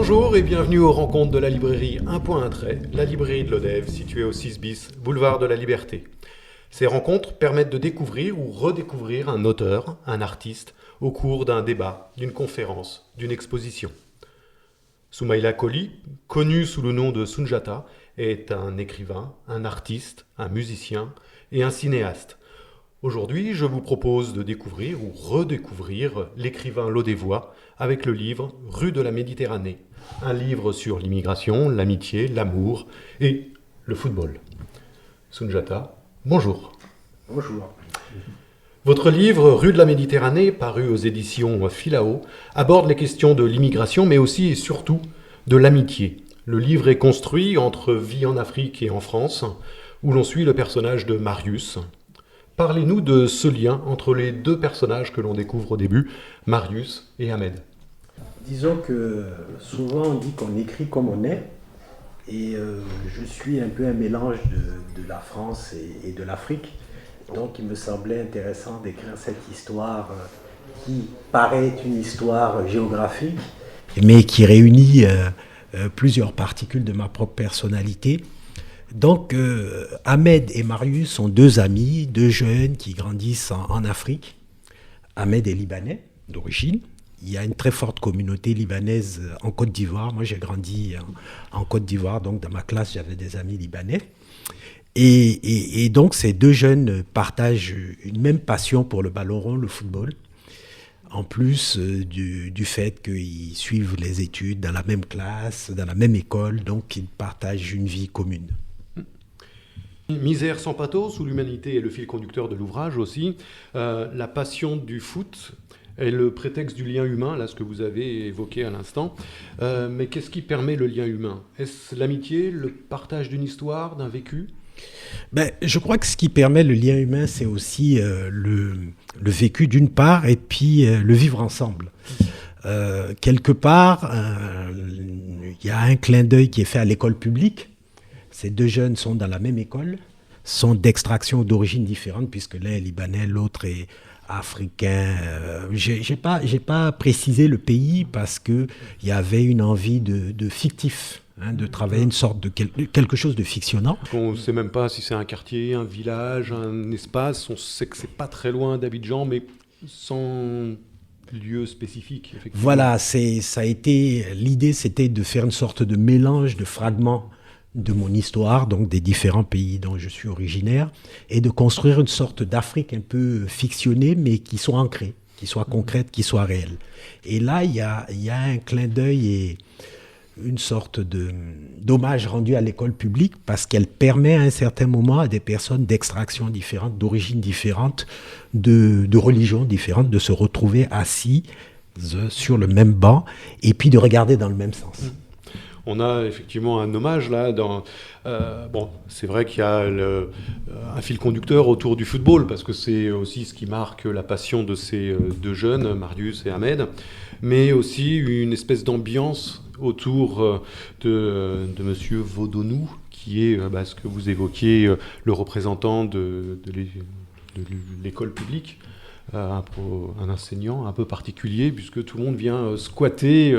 Bonjour et bienvenue aux rencontres de la librairie 1.1 la librairie de l'Odève située au 6 bis, boulevard de la Liberté. Ces rencontres permettent de découvrir ou redécouvrir un auteur, un artiste, au cours d'un débat, d'une conférence, d'une exposition. Soumaïla Kohli, connu sous le nom de Sounjata, est un écrivain, un artiste, un musicien et un cinéaste. Aujourd'hui, je vous propose de découvrir ou redécouvrir l'écrivain lodévois avec le livre « Rue de la Méditerranée », un livre sur l'immigration, l'amitié, l'amour et le football. Sounjata, bonjour. Bonjour. Votre livre « Rue de la Méditerranée », paru aux éditions Philao, aborde les questions de l'immigration, mais aussi et surtout de l'amitié. Le livre est construit entre vie en Afrique et en France, où l'on suit le personnage de Marius. Parlez-nous de ce lien entre les deux personnages que l'on découvre au début, Marius et Ahmed. Disons que souvent on dit qu'on écrit comme on est, et je suis un peu un mélange de la France et de l'Afrique. Donc il me semblait intéressant d'écrire cette histoire qui paraît une histoire géographique, mais qui réunit plusieurs particules de ma propre personnalité. Donc Ahmed et Marius sont deux amis, deux jeunes qui grandissent en Afrique. Ahmed est libanais d'origine. Il y a une très forte communauté libanaise en Côte d'Ivoire. Moi, j'ai grandi en Côte d'Ivoire, donc dans ma classe, j'avais des amis libanais. Et donc, ces deux jeunes partagent une même passion pour le ballon rond, le football, en plus du fait qu'ils suivent les études dans la même classe, dans la même école, donc ils partagent une vie commune. Misère sans pathos, où l'humanité est le fil conducteur de l'ouvrage aussi, la passion du foot est le prétexte du lien humain, là ce que vous avez évoqué à l'instant. Mais qu'est-ce qui permet le lien humain ? Est-ce l'amitié, le partage d'une histoire, d'un vécu ? Je crois que ce qui permet le lien humain, c'est aussi le vécu d'une part, et puis le vivre ensemble. Quelque part, il y a un clin d'œil qui est fait à l'école publique. Ces deux jeunes sont dans la même école, sont d'extraction d'origine différente, puisque l'un est libanais, l'autre est africain. J'ai pas précisé le pays parce qu'il y avait une envie de fictif, de travailler une sorte de quelque chose de fictionnant. On ne sait même pas si c'est un quartier, un village, un espace. On sait que c'est pas très loin d'Abidjan, mais sans lieu spécifique. Voilà, l'idée c'était de faire une sorte de mélange de fragments de mon histoire, donc des différents pays dont je suis originaire, et de construire une sorte d'Afrique un peu fictionnée, mais qui soit ancrée, qui soit concrète, qui soit réelle. Et là, il y a un clin d'œil et une sorte d'hommage rendu à l'école publique, parce qu'elle permet à un certain moment à des personnes d'extraction différentes, d'origines différentes, de religions différentes, de se retrouver assis sur le même banc, et puis de regarder dans le même sens. On a effectivement un hommage là. C'est vrai qu'il y a un fil conducteur autour du football, parce que c'est aussi ce qui marque la passion de ces deux jeunes, Marius et Ahmed, mais aussi une espèce d'ambiance autour de Monsieur Vaudonou, qui est ce que vous évoquiez, le représentant de l'école publique, un enseignant un peu particulier, puisque tout le monde vient squatter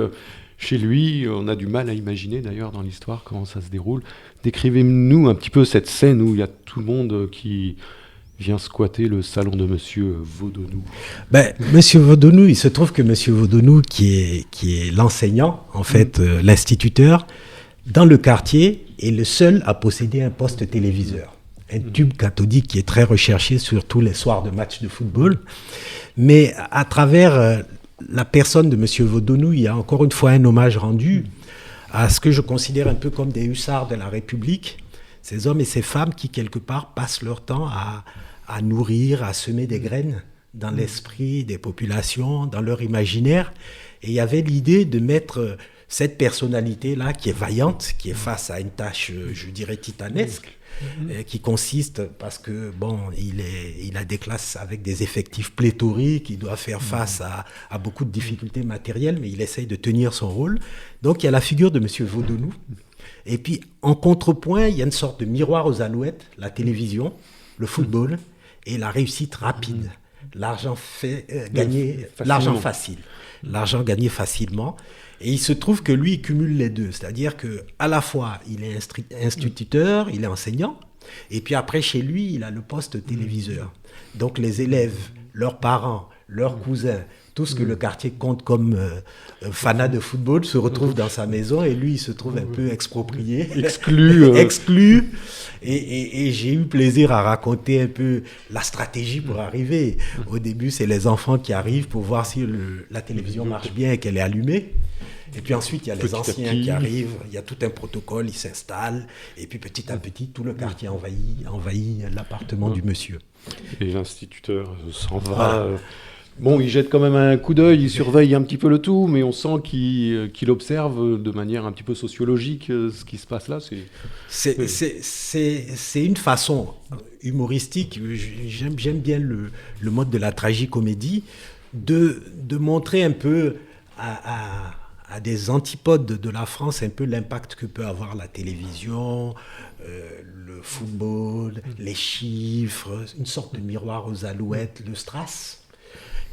chez lui. On a du mal à imaginer d'ailleurs dans l'histoire comment ça se déroule. Décrivez-nous un petit peu cette scène où il y a tout le monde qui vient squatter le salon de Monsieur Vaudonou. Monsieur Vaudonou, il se trouve que Monsieur Vaudonou, qui est l'enseignant, en fait, l'instituteur, dans le quartier, est le seul à posséder un poste téléviseur. Un tube cathodique qui est très recherché sur tous les soirs de matchs de football. Mais à travers la personne de M. Vaudonou, il y a encore une fois un hommage rendu à ce que je considère un peu comme des hussards de la République, ces hommes et ces femmes qui, quelque part, passent leur temps à nourrir, à semer des graines dans l'esprit des populations, dans leur imaginaire. Et il y avait l'idée de mettre cette personnalité-là, qui est vaillante, qui est face à une tâche, je dirais, titanesque, qui consiste, parce que il a des classes avec des effectifs pléthoriques, il doit faire face à beaucoup de difficultés matérielles, mais il essaye de tenir son rôle. Donc il y a la figure de M. Vaudonou. Et puis en contrepoint, il y a une sorte de miroir aux alouettes, la télévision, le football et la réussite rapide. l'argent facile, l'argent gagné facilement. Et il se trouve que lui, il cumule les deux. C'est-à-dire qu'à la fois, il est instituteur, il est enseignant, et puis après, chez lui, il a le poste téléviseur. Donc les élèves, leurs parents, leurs cousins, tout ce que le quartier compte comme fanat de football se retrouve dans sa maison, et lui, il se trouve un peu exproprié, exclu. Et j'ai eu plaisir à raconter un peu la stratégie pour arriver. Au début, c'est les enfants qui arrivent pour voir si la télévision marche bien et qu'elle est allumée. Et puis ensuite, il y a les anciens qui arrivent, il y a tout un protocole, ils s'installent, et puis petit à petit, tout le quartier envahit l'appartement du monsieur. Et l'instituteur s'en va. Voilà. Bon, il jette quand même un coup d'œil, il surveille un petit peu le tout, mais on sent qu'il observe de manière un petit peu sociologique ce qui se passe là. C'est une façon humoristique, j'aime bien le mode de la tragicomédie, de montrer un peu à des antipodes de la France un peu l'impact que peut avoir la télévision, le football, les chiffres, une sorte de miroir aux alouettes, le Strass.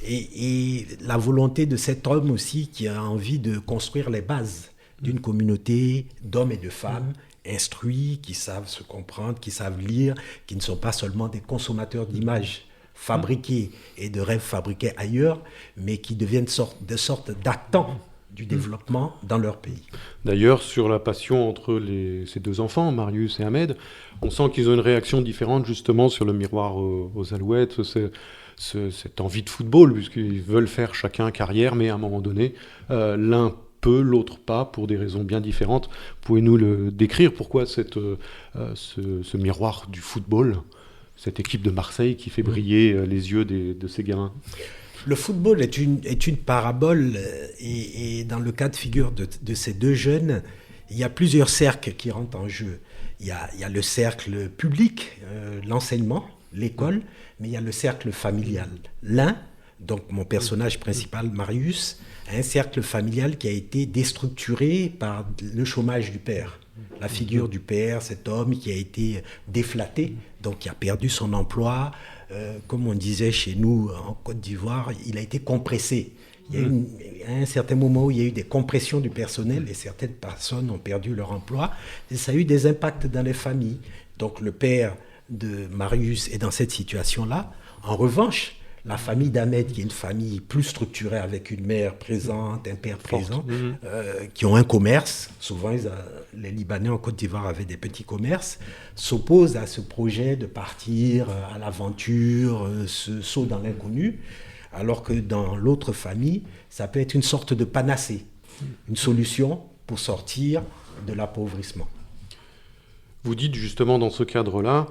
Et la volonté de cet homme aussi qui a envie de construire les bases d'une communauté d'hommes et de femmes instruits, qui savent se comprendre, qui savent lire, qui ne sont pas seulement des consommateurs d'images fabriquées et de rêves fabriqués ailleurs, mais qui deviennent de sorte d'actants du développement dans leur pays. D'ailleurs, sur la passion entre ces deux enfants, Marius et Ahmed, on sent qu'ils ont une réaction différente justement sur le miroir aux alouettes, cette envie de football, puisqu'ils veulent faire chacun carrière, mais à un moment donné, l'un peut, l'autre pas, pour des raisons bien différentes. Pouvez-nous le décrire, pourquoi ce miroir du football, cette équipe de Marseille qui fait briller les yeux de ces gamins? Le football est une parabole, et dans le cas de figure de ces deux jeunes, il y a plusieurs cercles qui rentrent en jeu. Il y a le cercle public, l'enseignement, l'école, mais il y a le cercle familial. L'un, donc mon personnage principal, Marius, a un cercle familial qui a été déstructuré par le chômage du père. La figure du père, cet homme qui a été déflaté, donc qui a perdu son emploi. Comme on disait chez nous en Côte d'Ivoire, il a été compressé. Il y a un certain moment où il y a eu des compressions du personnel et certaines personnes ont perdu leur emploi. Et ça a eu des impacts dans les familles. Donc le père de Marius est dans cette situation-là. En revanche, la famille d'Ahmed, qui est une famille plus structurée avec une mère présente, un père présent, qui ont un commerce, souvent les Libanais en Côte d'Ivoire avaient des petits commerces, s'oppose à ce projet de partir à l'aventure, ce saut dans l'inconnu, alors que dans l'autre famille, ça peut être une sorte de panacée, une solution pour sortir de l'appauvrissement. Vous dites justement dans ce cadre-là,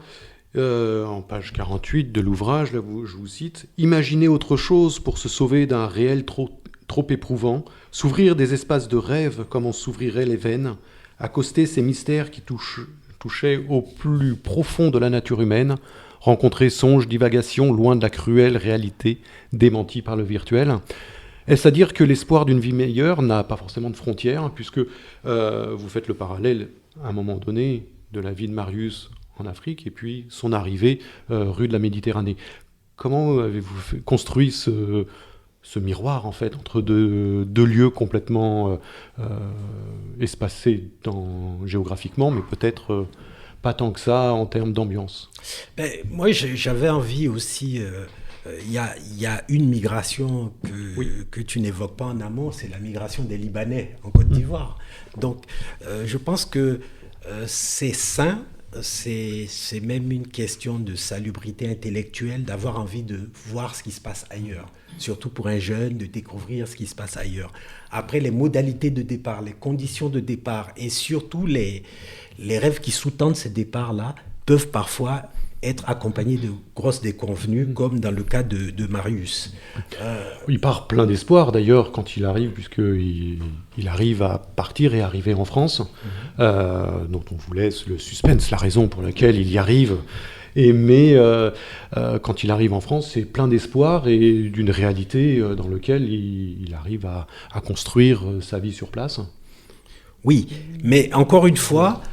en page 48 de l'ouvrage, là, je vous cite, « Imaginer autre chose pour se sauver d'un réel trop éprouvant, s'ouvrir des espaces de rêve comme on s'ouvrirait les veines, accoster ces mystères qui touchaient au plus profond de la nature humaine, rencontrer songes, divagations loin de la cruelle réalité démentie par le virtuel. » Est-ce à dire que l'espoir d'une vie meilleure n'a pas forcément de frontières, puisque vous faites le parallèle, à un moment donné, de la vie de Marius en Afrique, et puis son arrivée rue de la Méditerranée. Comment avez-vous construit ce miroir, en fait, entre deux lieux complètement espacés géographiquement, mais peut-être pas tant que ça en termes d'ambiance? Moi, j'avais envie aussi... Il y a une migration que tu n'évoques pas en amont, c'est la migration des Libanais en Côte d'Ivoire. Donc, je pense que c'est sain. C'est même une question de salubrité intellectuelle, d'avoir envie de voir ce qui se passe ailleurs. Surtout pour un jeune, de découvrir ce qui se passe ailleurs. Après, les modalités de départ, les conditions de départ et surtout les rêves qui sous-tendent ces départs-là peuvent parfois être accompagnés de grosses déconvenues, comme dans le cas de Marius. Il part plein d'espoir d'ailleurs quand il arrive, puisqu'il arrive à partir et arriver en France, dont on vous laisse le suspense, la raison pour laquelle il y arrive. Mais quand il arrive en France, c'est plein d'espoir et d'une réalité dans laquelle il arrive à construire sa vie sur place. Oui, mais encore une fois...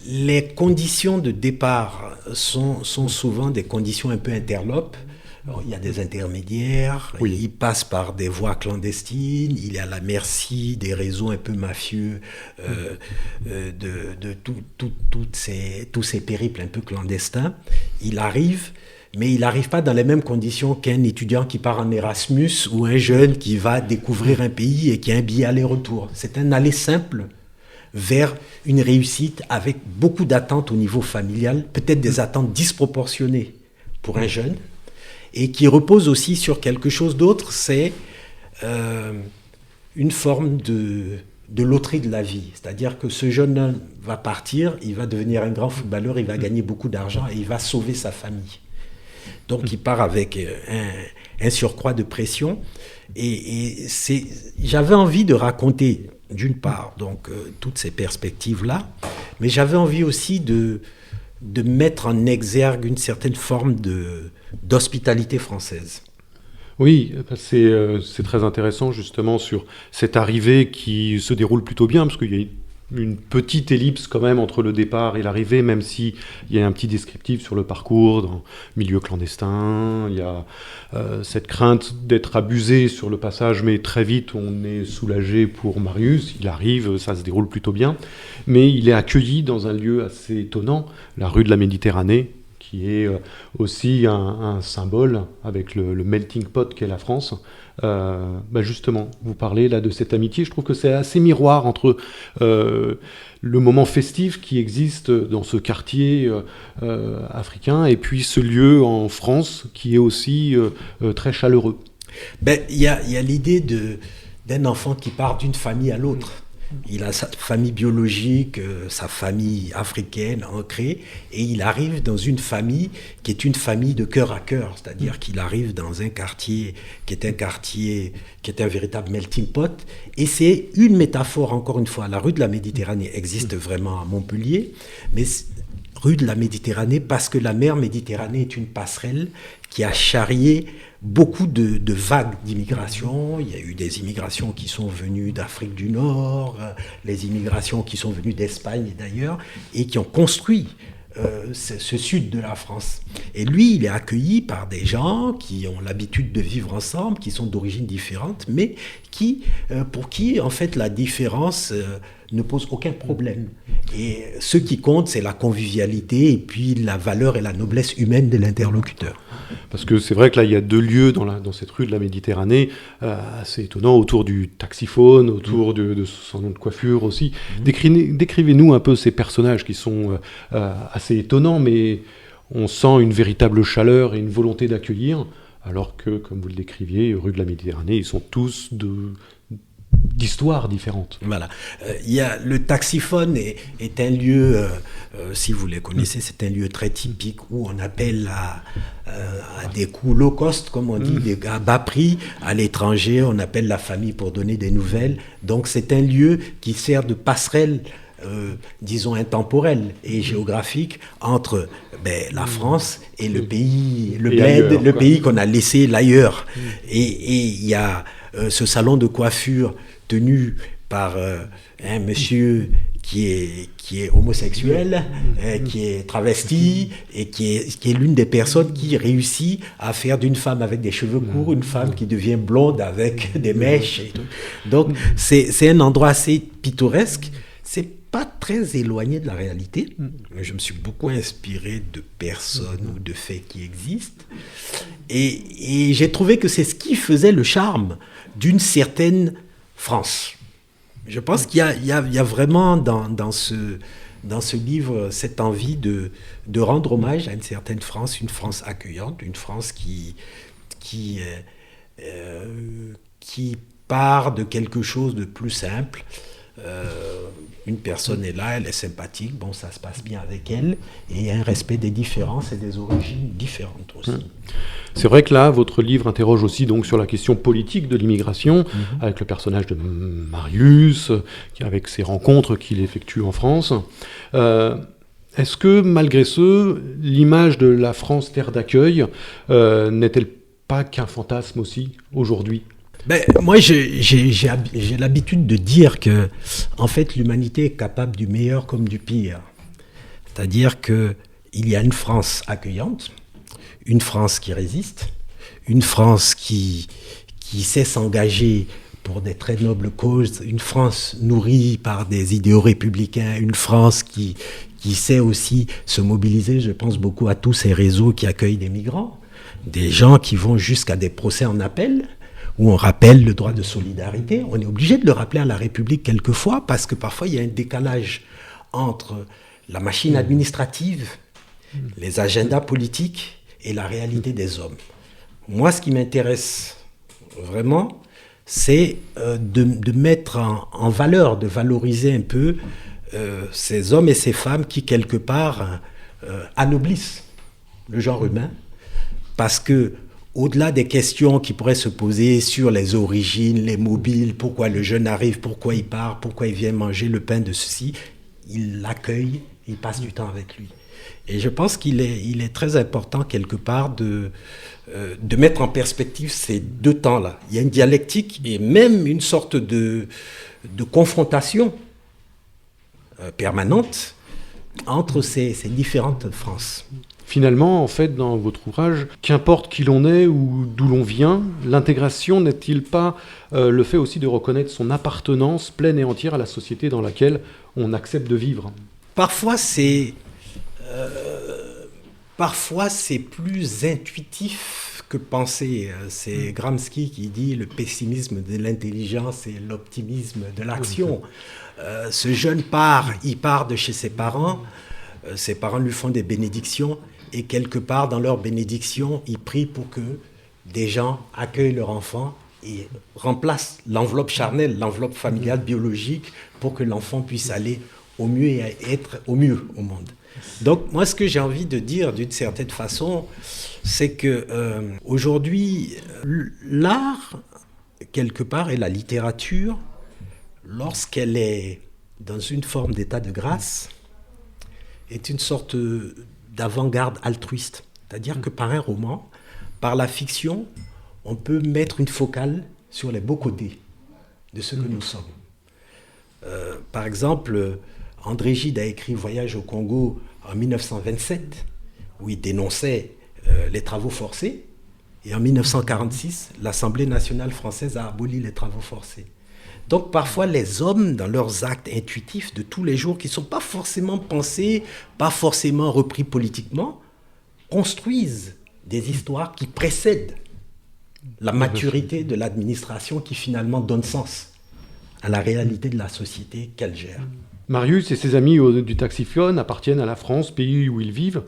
les conditions de départ sont souvent des conditions un peu interlopes. Alors, il y a des intermédiaires, Oui. il passe par des voies clandestines, il est à la merci des réseaux un peu mafieux de tous ces périples un peu clandestins. Il arrive, mais il n'arrive pas dans les mêmes conditions qu'un étudiant qui part en Erasmus ou un jeune qui va découvrir un pays et qui a un billet aller-retour. C'est un aller simple vers une réussite avec beaucoup d'attentes au niveau familial, peut-être des attentes disproportionnées pour un jeune, et qui repose aussi sur quelque chose d'autre, c'est une forme de loterie de la vie. C'est-à-dire que ce jeune homme va partir, il va devenir un grand footballeur, il va gagner beaucoup d'argent et il va sauver sa famille. Donc il part avec un surcroît de pression. Et j'avais envie de raconter, d'une part, donc, toutes ces perspectives-là, mais j'avais envie aussi de mettre en exergue une certaine forme d'hospitalité française. Oui, c'est très intéressant justement sur cette arrivée qui se déroule plutôt bien, parce qu'il y a une petite ellipse quand même entre le départ et l'arrivée, même s'il y a un petit descriptif sur le parcours dans milieu clandestin, il y a cette crainte d'être abusé sur le passage, mais très vite on est soulagé pour Marius, il arrive, ça se déroule plutôt bien, mais il est accueilli dans un lieu assez étonnant, la rue de la Méditerranée, qui est aussi un symbole avec le melting pot qu'est la France. Justement, vous parlez là de cette amitié, je trouve que c'est assez miroir entre le moment festif qui existe dans ce quartier africain et puis ce lieu en France qui est aussi très chaleureux. Il y a l'idée d'un enfant qui part d'une famille à l'autre. Il a sa famille biologique, sa famille africaine ancrée, et il arrive dans une famille qui est une famille de cœur à cœur, c'est-à-dire qu'il arrive dans un quartier qui est un véritable melting pot, et c'est une métaphore, encore une fois, la rue de la Méditerranée existe vraiment à Montpellier, mais rue de la Méditerranée parce que la mer Méditerranée est une passerelle qui a charrié beaucoup de vagues d'immigration. Il y a eu des immigrations qui sont venues d'Afrique du Nord, les immigrations qui sont venues d'Espagne et d'ailleurs, et qui ont construit ce sud de la France. Et lui, il est accueilli par des gens qui ont l'habitude de vivre ensemble, qui sont d'origines différentes, mais pour qui, en fait, la différence ne pose aucun problème. Et ce qui compte, c'est la convivialité et puis la valeur et la noblesse humaine de l'interlocuteur. Parce que c'est vrai que là, il y a deux lieux dans cette rue de la Méditerranée, assez étonnants, autour du taxiphone, autour de son nom de coiffure aussi. Décrivez-nous un peu ces personnages qui sont assez étonnants, mais on sent une véritable chaleur et une volonté d'accueillir, alors que, comme vous le décriviez, rue de la Méditerranée, ils sont tous d'histoires différentes. Voilà. Le taxiphone est un lieu, si vous les connaissez, c'est un lieu très typique où on appelle à des coûts low cost, comme on dit, des gars bas prix. À l'étranger, on appelle la famille pour donner des nouvelles. Donc c'est un lieu qui sert de passerelle, disons intemporelle et géographique entre la France et le pays, le bled, le pays qu'on a laissé l'ailleurs. Et il y a ce salon de coiffure tenu par un monsieur qui est homosexuel, qui est travesti et qui est l'une des personnes qui réussit à faire d'une femme avec des cheveux courts une femme qui devient blonde avec des mèches. Et tout. Donc c'est un endroit assez pittoresque. C'est pas très éloigné de la réalité. Je me suis beaucoup inspiré de personnes ou de faits qui existent. Et j'ai trouvé que c'est ce qui faisait le charme d'une certaine France. Je pense qu'il y a vraiment dans ce livre cette envie de rendre hommage à une certaine France, une France accueillante, une France qui part de quelque chose de plus simple. Une personne est là, elle est sympathique, bon, ça se passe bien avec elle, et il y a un respect des différences et des origines différentes aussi. C'est vrai que là, votre livre interroge aussi donc sur la question politique de l'immigration, avec le personnage de Marius, avec ses rencontres qu'il effectue en France. Est-ce que, malgré ce, l'image de la France terre d'accueil n'est-elle pas qu'un fantasme aussi, aujourd'hui ? Moi, j'ai l'habitude de dire que, en fait, l'humanité est capable du meilleur comme du pire. C'est-à-dire qu'il y a une France accueillante, une France qui résiste, une France qui sait s'engager pour des très nobles causes, une France nourrie par des idéaux républicains, une France qui sait aussi se mobiliser. Je pense beaucoup à tous ces réseaux qui accueillent des migrants, des gens qui vont jusqu'à des procès en appel, où on rappelle le droit de solidarité. On est obligé de le rappeler à la République quelquefois, parce que parfois il y a un décalage entre la machine administrative, les agendas politiques et la réalité des hommes. Moi, ce qui m'intéresse vraiment, c'est de mettre en valeur, de valoriser un peu ces hommes et ces femmes qui, quelque part, anoblissent le genre humain, parce que au-delà des questions qui pourraient se poser sur les origines, les mobiles, pourquoi le jeune arrive, pourquoi il part, pourquoi il vient manger le pain de ceci, il l'accueille, il passe du temps avec lui. Et je pense qu'il est très important, quelque part, de mettre en perspective ces deux temps-là. Il y a une dialectique et même une sorte de confrontation permanente entre ces différentes Frances. Finalement, en fait, dans votre ouvrage, qu'importe qui l'on est ou d'où l'on vient, l'intégration n'est-il pas le fait aussi de reconnaître son appartenance pleine et entière à la société dans laquelle on accepte de vivre ? Parfois, c'est plus intuitif que pensé. C'est Gramsci qui dit le pessimisme de l'intelligence et l'optimisme de l'action. Ce jeune il part de chez ses parents lui font des bénédictions et quelque part dans leurs bénédictions, ils prient pour que des gens accueillent leur enfant et remplacent l'enveloppe charnelle, l'enveloppe familiale biologique pour que l'enfant puisse aller au mieux et être au mieux au monde. Donc moi, ce que j'ai envie de dire d'une certaine façon, c'est que aujourd'hui, l'art, quelque part, et la littérature, lorsqu'elle est dans une forme d'état de grâce, est une sorte d'avant-garde altruiste. C'est-à-dire que par un roman, par la fiction, on peut mettre une focale sur les beaux côtés de ce que nous sommes. Par exemple, André Gide a écrit Voyage au Congo en 1927, où il dénonçait les travaux forcés. Et en 1946, l'Assemblée nationale française a aboli les travaux forcés. Donc parfois les hommes, dans leurs actes intuitifs de tous les jours, qui ne sont pas forcément pensés, pas forcément repris politiquement, construisent des histoires qui précèdent la maturité de l'administration qui finalement donne sens à la réalité de la société qu'elle gère. Marius et ses amis du Taxiphone appartiennent à la France, pays où ils vivent.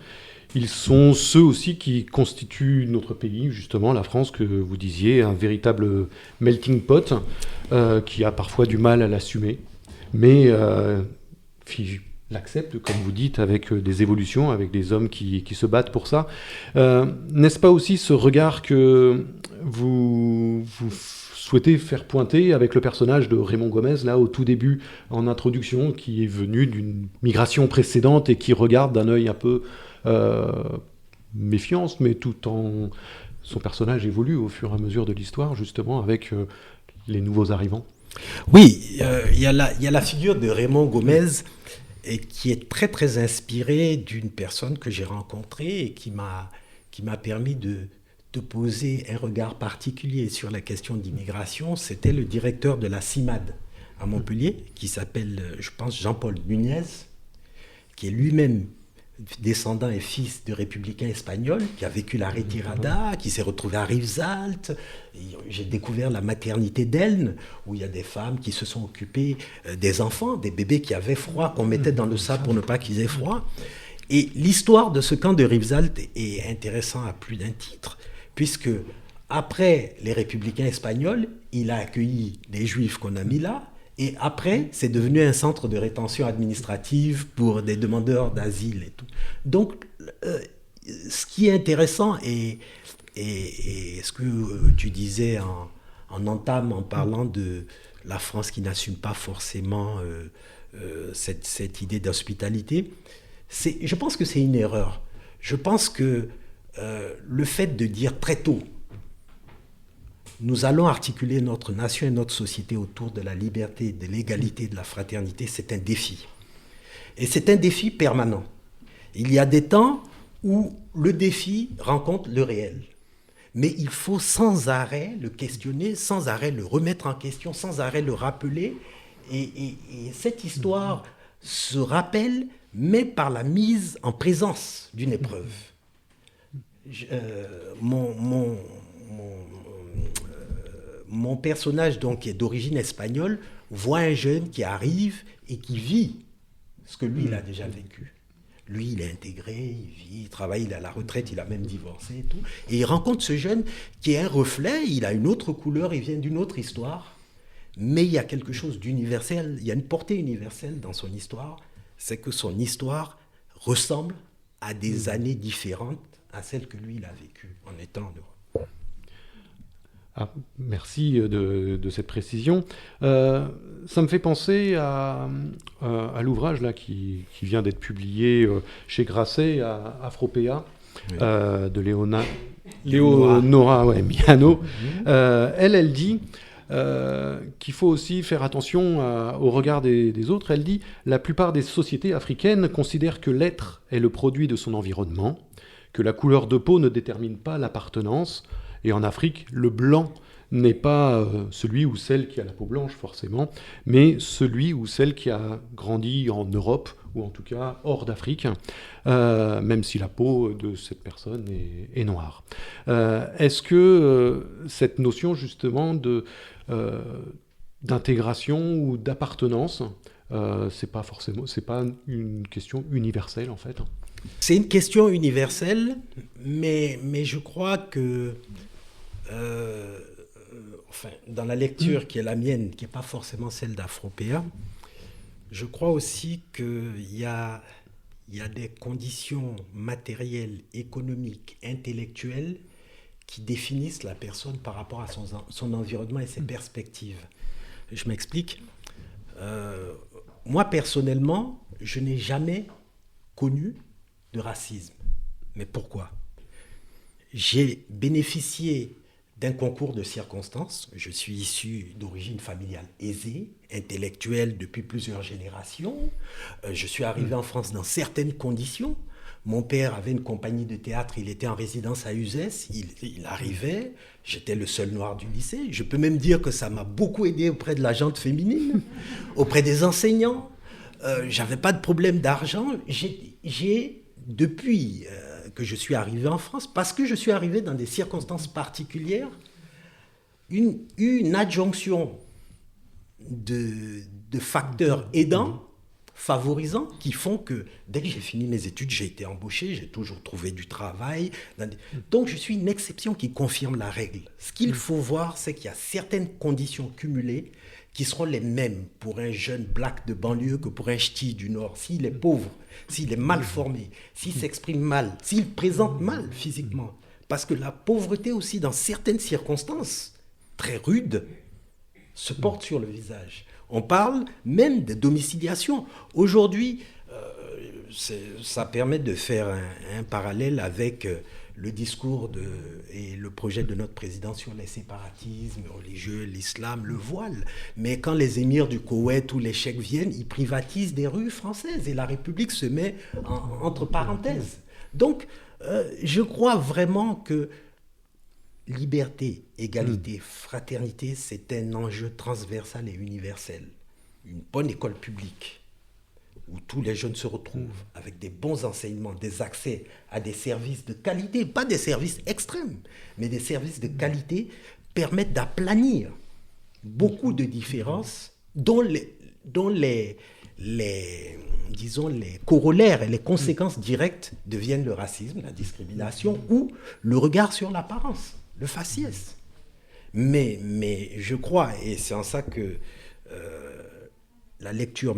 Ils sont ceux aussi qui constituent notre pays, justement, la France, que vous disiez, un véritable melting pot, qui a parfois du mal à l'assumer, mais l'accepte, comme vous dites, avec des évolutions, avec des hommes qui se battent pour ça. N'est-ce pas aussi ce regard que vous souhaitez faire pointer avec le personnage de Raymond Gomez, là, au tout début, en introduction, qui est venu d'une migration précédente et qui regarde d'un œil un peu méfiance, mais tout en... Son personnage évolue au fur et à mesure de l'histoire, justement, avec les nouveaux arrivants. Oui, il y a la figure de Raymond Gomez et qui est très, très inspirée d'une personne que j'ai rencontrée et qui m'a permis de poser un regard particulier sur la question d'immigration. C'était le directeur de la CIMAD à Montpellier, qui s'appelle, je pense, Jean-Paul Nunez, qui est lui-même descendant et fils de républicains espagnols, qui a vécu la retirada, qui s'est retrouvé à Rivesaltes. J'ai découvert la maternité d'Elne, où il y a des femmes qui se sont occupées des enfants, des bébés qui avaient froid, qu'on mettait dans le sable pour ne pas qu'ils aient froid. Et l'histoire de ce camp de Rivesaltes est intéressante à plus d'un titre, puisque après les républicains espagnols, il a accueilli les juifs qu'on a mis là, et après, c'est devenu un centre de rétention administrative pour des demandeurs d'asile et tout. Donc, ce qui est intéressant, et ce que tu disais en entame, en parlant de la France qui n'assume pas forcément cette idée d'hospitalité, je pense que c'est une erreur. Je pense que le fait de dire très tôt, nous allons articuler notre nation et notre société autour de la liberté, de l'égalité, de la fraternité, c'est un défi. Et c'est un défi permanent. Il y a des temps où le défi rencontre le réel. Mais il faut sans arrêt le questionner, sans arrêt le remettre en question, sans arrêt le rappeler. Et cette histoire se rappelle, mais par la mise en présence d'une épreuve. Mon personnage, donc, qui est d'origine espagnole, voit un jeune qui arrive et qui vit ce que lui, il a déjà vécu. Lui, il est intégré, il vit, il travaille, il est à la retraite, il a même divorcé et tout. Et il rencontre ce jeune qui est un reflet, il a une autre couleur, il vient d'une autre histoire. Mais il y a quelque chose d'universel, il y a une portée universelle dans son histoire. C'est que son histoire ressemble à des années différentes à celles que lui, il a vécues en étant en Europe. Ah, merci de cette précision. Ça me fait penser à l'ouvrage là, qui vient d'être publié chez Grasset, à Afropéa, oui. De Léonora Miano. Elle dit qu'il faut aussi faire attention au regard des autres. Elle dit « La plupart des sociétés africaines considèrent que l'être est le produit de son environnement, que la couleur de peau ne détermine pas l'appartenance. Et en Afrique, le blanc n'est pas celui ou celle qui a la peau blanche, forcément, mais celui ou celle qui a grandi en Europe, ou en tout cas hors d'Afrique, même si la peau de cette personne est noire. » Est-ce que cette notion, justement, d'intégration ou d'appartenance, c'est pas une question universelle, en fait? C'est une question universelle, mais je crois que dans la lecture qui est la mienne, qui n'est pas forcément celle d'Afropéa, je crois aussi qu'il y a des conditions matérielles, économiques, intellectuelles qui définissent la personne par rapport à son environnement et ses perspectives. Je m'explique. Moi, personnellement, je n'ai jamais connu de racisme. Mais pourquoi ? J'ai bénéficié d'un concours de circonstances. Je suis issu d'origine familiale aisée, intellectuelle depuis plusieurs générations. Je suis arrivé en France dans certaines conditions. Mon père avait une compagnie de théâtre, il était en résidence à Uzès, il arrivait, j'étais le seul noir du lycée. Je peux même dire que ça m'a beaucoup aidé auprès de la gente féminine, auprès des enseignants. J'avais pas de problème d'argent. J'ai depuis que je suis arrivé en France, parce que je suis arrivé dans des circonstances particulières, une adjonction de facteurs aidants, favorisants, qui font que dès que j'ai fini mes études, j'ai été embauché, j'ai toujours trouvé du travail. Donc je suis une exception qui confirme la règle. Ce qu'il faut voir, c'est qu'il y a certaines conditions cumulées qui seront les mêmes pour un jeune black de banlieue que pour un ch'ti du Nord. S'il est pauvre, s'il est mal formé, s'il s'exprime mal, s'il présente mal physiquement. Parce que la pauvreté aussi, dans certaines circonstances très rudes, se porte sur le visage. On parle même de domiciliation. Aujourd'hui, ça permet de faire un parallèle avec le discours et le projet de notre président sur les séparatismes religieux, l'islam, le voile. Mais quand les émirs du Koweït ou les cheikhs viennent, ils privatisent des rues françaises et la République se met entre parenthèses. Donc, je crois vraiment que liberté, égalité, fraternité, c'est un enjeu transversal et universel. Une bonne école publique où tous les jeunes se retrouvent avec des bons enseignements, des accès à des services de qualité, pas des services extrêmes, mais des services de qualité permettent d'aplanir beaucoup de différences dont les corollaires et les conséquences directes deviennent le racisme, la discrimination ou le regard sur l'apparence, le faciès. Mais je crois, et c'est en ça que la lecture,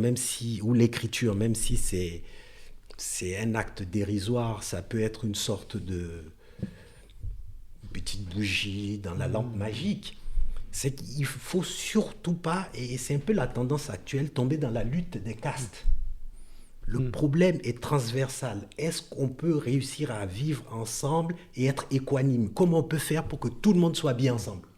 ou l'écriture, même si c'est un acte dérisoire, ça peut être une sorte de petite bougie dans la lampe magique. C'est qu'il ne faut surtout pas, et c'est un peu la tendance actuelle, tomber dans la lutte des castes. Le problème est transversal. Est-ce qu'on peut réussir à vivre ensemble et être équanime? Comment on peut faire pour que tout le monde soit bien ensemble?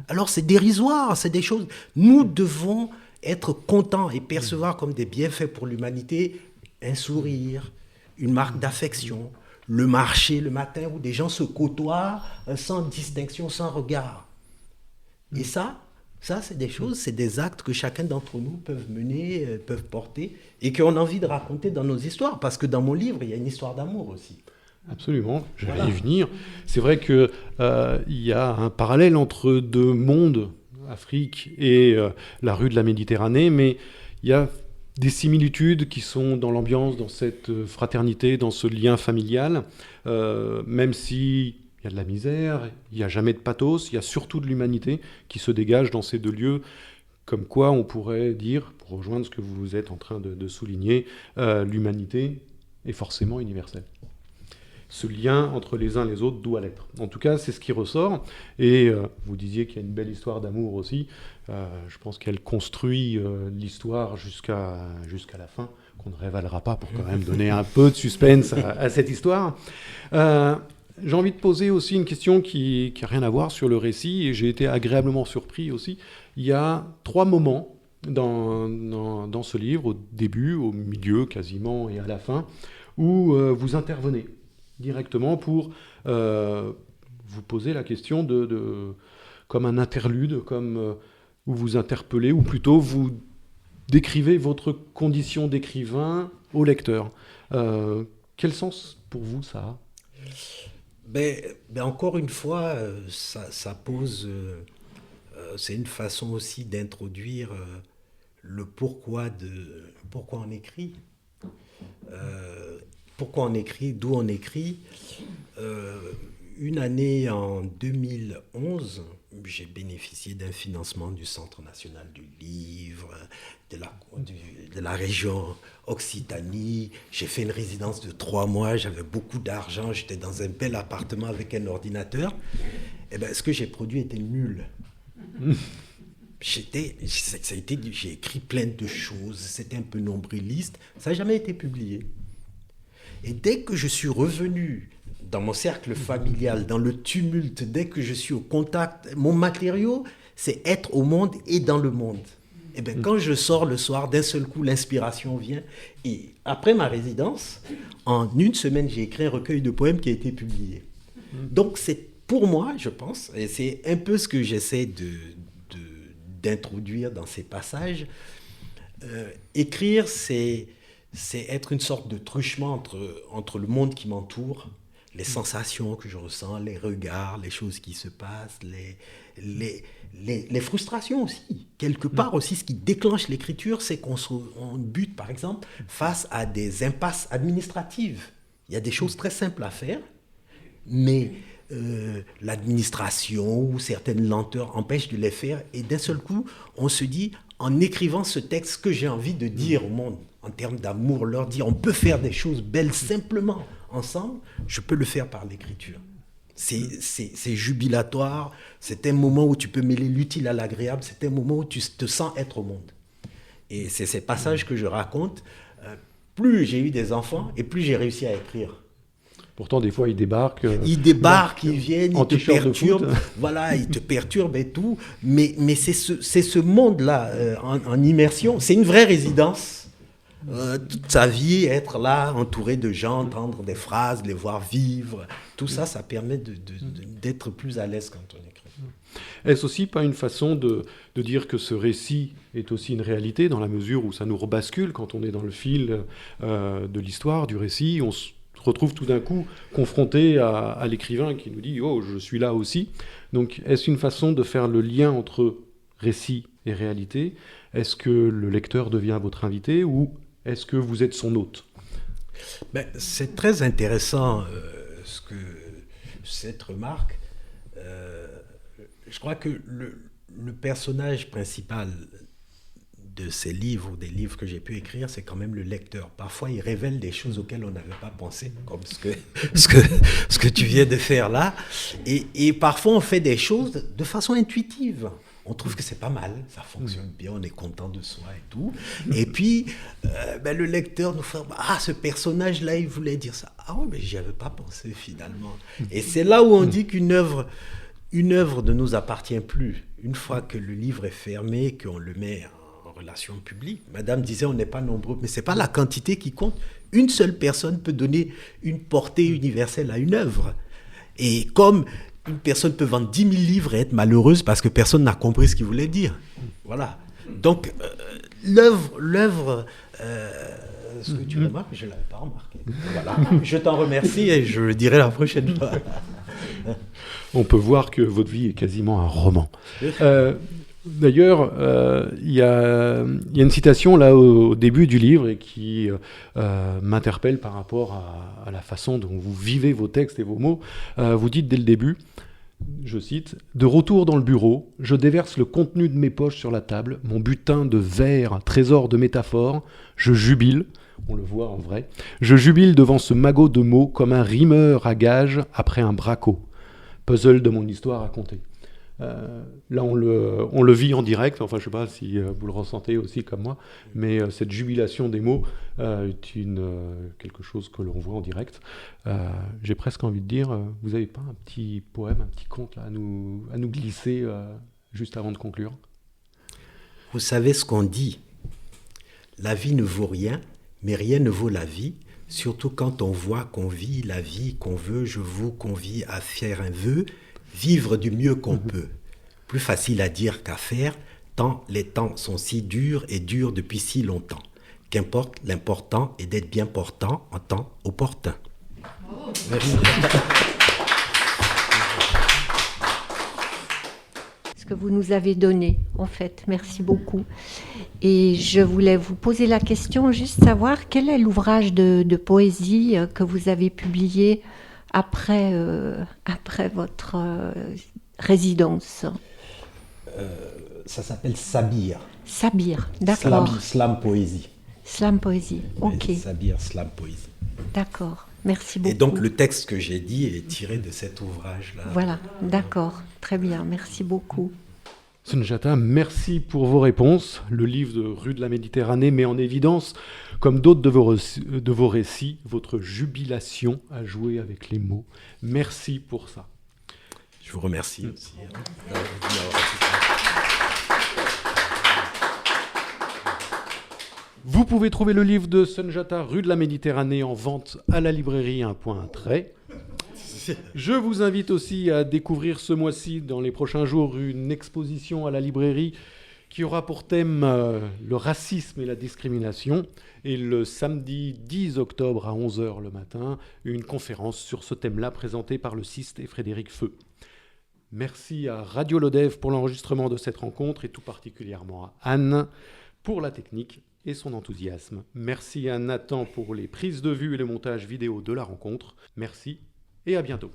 Alors c'est dérisoire, c'est des choses... Nous devons être contents et percevoir comme des bienfaits pour l'humanité un sourire, une marque d'affection. Le marché le matin où des gens se côtoient sans distinction, sans regard. Et ça c'est des choses, c'est des actes que chacun d'entre nous peuvent mener, peuvent porter et qu'on a envie de raconter dans nos histoires. Parce que dans mon livre, il y a une histoire d'amour aussi. Absolument, j'allais y venir. C'est vrai qu'il y a un parallèle entre deux mondes, Afrique et la rue de la Méditerranée, mais il y a des similitudes qui sont dans l'ambiance, dans cette fraternité, dans ce lien familial, même s'il y a de la misère, il n'y a jamais de pathos, il y a surtout de l'humanité qui se dégage dans ces deux lieux, comme quoi on pourrait dire, pour rejoindre ce que vous êtes en train de souligner, l'humanité est forcément universelle. Ce lien entre les uns et les autres doit l'être. En tout cas, c'est ce qui ressort. Et vous disiez qu'il y a une belle histoire d'amour aussi. Je pense qu'elle construit l'histoire jusqu'à la fin, qu'on ne révélera pas pour quand même donner un peu de suspense à cette histoire. J'ai envie de poser aussi une question qui n'a rien à voir sur le récit, et j'ai été agréablement surpris aussi. Il y a 3 moments dans ce livre, au début, au milieu quasiment et à la fin, où vous intervenez directement pour vous poser la question comme un interlude, comme où vous interpellez, ou plutôt vous décrivez votre condition d'écrivain au lecteur. Quel sens pour vous ça a ? Encore une fois, ça pose... c'est une façon aussi d'introduire le pourquoi on écrit. Pourquoi on écrit, d'où on écrit. Une année en 2011, j'ai bénéficié d'un financement du Centre national du livre, de la région Occitanie. J'ai fait une résidence de 3 mois, j'avais beaucoup d'argent, j'étais dans un bel appartement avec un ordinateur. Ce que j'ai produit était nul. J'ai écrit plein de choses, c'était un peu nombriliste, ça n'a jamais été publié. Et dès que je suis revenu dans mon cercle familial, dans le tumulte, dès que je suis au contact, mon matériau, c'est être au monde et dans le monde. Quand je sors le soir, d'un seul coup, l'inspiration vient. Et après ma résidence, en 1 semaine, j'ai écrit un recueil de poèmes qui a été publié. Donc c'est pour moi, je pense, et c'est un peu ce que j'essaie d'introduire dans ces passages. Écrire, c'est être une sorte de truchement entre le monde qui m'entoure, les sensations que je ressens, les regards, les choses qui se passent, les frustrations aussi. Quelque part aussi, ce qui déclenche l'écriture, c'est qu'on bute, par exemple, face à des impasses administratives. Il y a des choses très simples à faire, mais l'administration ou certaines lenteurs empêchent de les faire. Et d'un seul coup, on se dit, en écrivant ce texte, ce que j'ai envie de dire au monde, en termes d'amour, leur dire, on peut faire des choses belles simplement ensemble, je peux le faire par l'écriture. C'est jubilatoire, c'est un moment où tu peux mêler l'utile à l'agréable, c'est un moment où tu te sens être au monde. Et c'est ces passages que je raconte. Plus j'ai eu des enfants et plus j'ai réussi à écrire. Pourtant, des fois, ils débarquent. Ils viennent, ils te perturbent. Voilà, ils te perturbent et tout. Mais c'est ce monde-là, en immersion. C'est une vraie résidence. Toute sa vie, être là, entouré de gens, entendre des phrases, les voir vivre. Tout ça, ça permet d'être plus à l'aise quand on écrit. Est-ce aussi pas une façon de dire que ce récit est aussi une réalité, dans la mesure où ça nous rebascule quand on est dans le fil de l'histoire, du récit, on se retrouve tout d'un coup confronté à l'écrivain qui nous dit « Oh, je suis là aussi ». Donc, est-ce une façon de faire le lien entre récit et réalité ? Est-ce que le lecteur devient votre invité ou est-ce que vous êtes son hôte ? C'est très intéressant cette remarque. Je crois que le personnage principal de ces livres ou des livres que j'ai pu écrire, c'est quand même le lecteur. Parfois, il révèle des choses auxquelles on n'avait pas pensé, comme ce que tu viens de faire là. Et parfois, on fait des choses de façon intuitive. On trouve que c'est pas mal, ça fonctionne bien, on est content de soi et tout. Et puis, le lecteur nous fait « Ah, ce personnage-là, il voulait dire ça. Ah oui, mais j'y avais pas pensé finalement. » Et c'est là où on dit qu'une œuvre ne nous appartient plus. Une fois que le livre est fermé, qu'on le met en relations publiques. Madame disait on n'est pas nombreux, mais ce n'est pas la quantité qui compte. Une seule personne peut donner une portée universelle à une œuvre. Et comme une personne peut vendre 10 000 livres et être malheureuse parce que personne n'a compris ce qu'il voulait dire. Voilà. Donc, l'œuvre, ce que tu remarques, je ne l'avais pas remarqué. Voilà. Je t'en remercie et je le dirai la prochaine fois. On peut voir que votre vie est quasiment un roman. D'ailleurs, il y a une citation là au début du livre et qui m'interpelle par rapport à la façon dont vous vivez vos textes et vos mots. Vous dites dès le début, je cite, « De retour dans le bureau, je déverse le contenu de mes poches sur la table, mon butin de vers, trésor de métaphores, je jubile, on le voit en vrai, je jubile devant ce magot de mots comme un rimeur à gage après un braco. Puzzle de mon histoire à compter. » Là, on le vit en direct, enfin je ne sais pas si vous le ressentez aussi comme moi, mais cette jubilation des mots est quelque chose que l'on voit en direct. J'ai presque envie de dire, vous n'avez pas un petit poème, un petit conte là, à nous glisser juste avant de conclure? Vous savez ce qu'on dit, la vie ne vaut rien, mais rien ne vaut la vie, surtout quand on voit qu'on vit la vie qu'on veut. Je vous convie à faire un vœu, vivre du mieux qu'on peut. Plus facile à dire qu'à faire, tant les temps sont si durs et durs depuis si longtemps. Qu'importe, l'important est d'être bien portant en temps opportun. Oh. Merci. Ce que vous nous avez donné, en fait. Merci beaucoup. Et je voulais vous poser la question, juste savoir quel est l'ouvrage de poésie que vous avez publié après votre résidence. Ça s'appelle Sabir. Sabir, d'accord. Slam poésie. Slam poésie, ok. Sabir, slam poésie. D'accord, merci beaucoup. Et donc le texte que j'ai dit est tiré de cet ouvrage-là. Voilà, d'accord, très bien, merci beaucoup. Sunjata, merci pour vos réponses. Le livre de Rue de la Méditerranée met en évidence, comme d'autres de vos récits, votre jubilation à jouer avec les mots. Merci pour ça. Je vous remercie aussi. Vous pouvez trouver le livre de Sunjata, Rue de la Méditerranée, en vente à la librairie Un Point un Trait. Je vous invite aussi à découvrir ce mois-ci, dans les prochains jours, une exposition à la librairie qui aura pour thème le racisme et la discrimination. Et le samedi 10 octobre à 11h le matin, une conférence sur ce thème-là présentée par le CIST et Frédéric Feu. Merci à Radio Lodève pour l'enregistrement de cette rencontre et tout particulièrement à Anne pour la technique et son enthousiasme. Merci à Nathan pour les prises de vue et le montage vidéo de la rencontre. Merci et à bientôt.